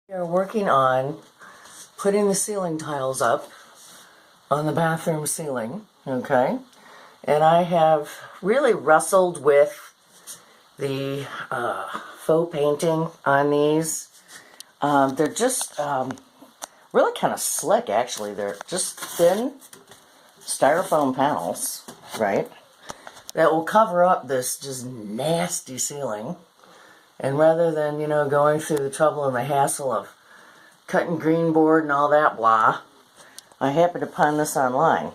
We are working on putting the ceiling tiles up on the bathroom ceiling, okay? And I have really wrestled with the faux painting on these. They're just really kind of slick, actually. They're just thin styrofoam panels, right? That will cover up this just nasty ceiling. And rather than, going through the trouble and the hassle of cutting green board and all that blah, I happened upon this online.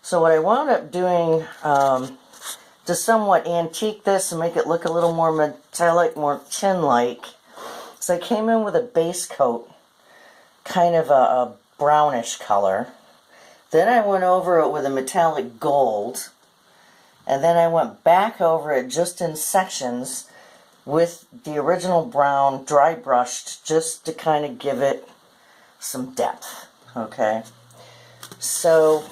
So what I wound up doing to somewhat antique this and make it look a little more metallic, more tin-like, is I came in with a base coat, kind of a brownish color. Then I went over it with a metallic gold, and then I went back over it just in sections with the original brown dry brushed, just to kind of give it some depth, okay? So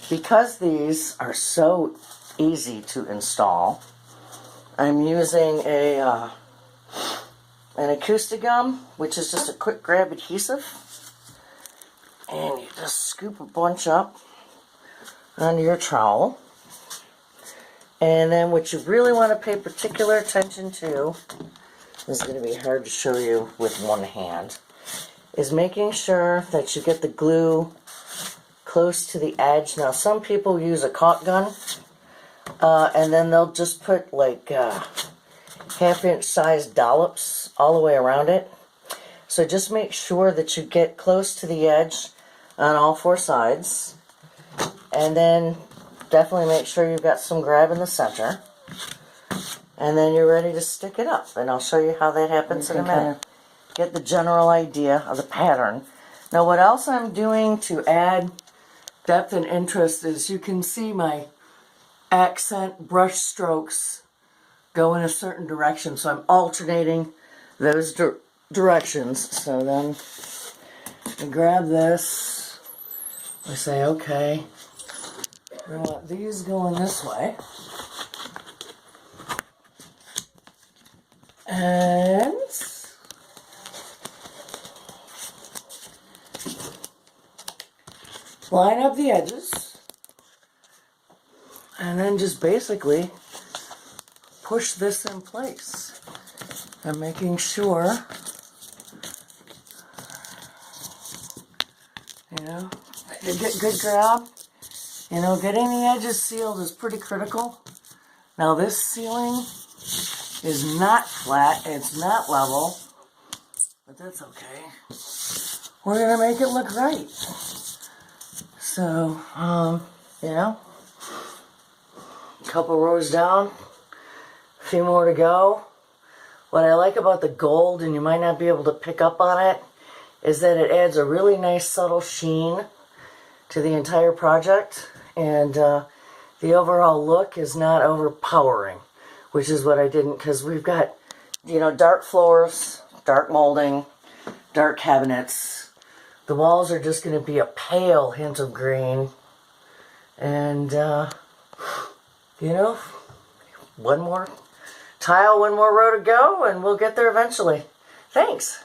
because these are so easy to install, I'm using an acoustic gum, which is just a quick grab adhesive, and you just scoop a bunch up onto your trowel. And then what you really want to pay particular attention to, this is going to be hard to show you with one hand, is making sure that you get the glue close to the edge. Now some people use a caulk gun, and then they'll just put like half-inch size dollops all the way around it. So just make sure that you get close to the edge on all four sides, and then definitely make sure you've got some grab in the center, and then you're ready to stick it up, and I'll show you how that happens in a minute. Get the general idea of the pattern. Now what else I'm doing to add depth and interest is you can see my accent brush strokes go in a certain direction, so I'm alternating those directions. So then I grab this, I say okay, we want these going this way, and line up the edges, and then just basically push this in place. I'm making sure, you get good grab. Getting the edges sealed is pretty critical. Now this ceiling is not flat, it's not level, but that's okay. We're gonna make it look right. So, a couple rows down, a few more to go. What I like about the gold, and you might not be able to pick up on it, is that it adds a really nice subtle sheen to the entire project, and the overall look is not overpowering, which is what I didn't, because we've got, dark floors, dark molding, dark cabinets. The walls are just going to be a pale hint of green, and one more tile, one more row to go, and we'll get there eventually. Thanks.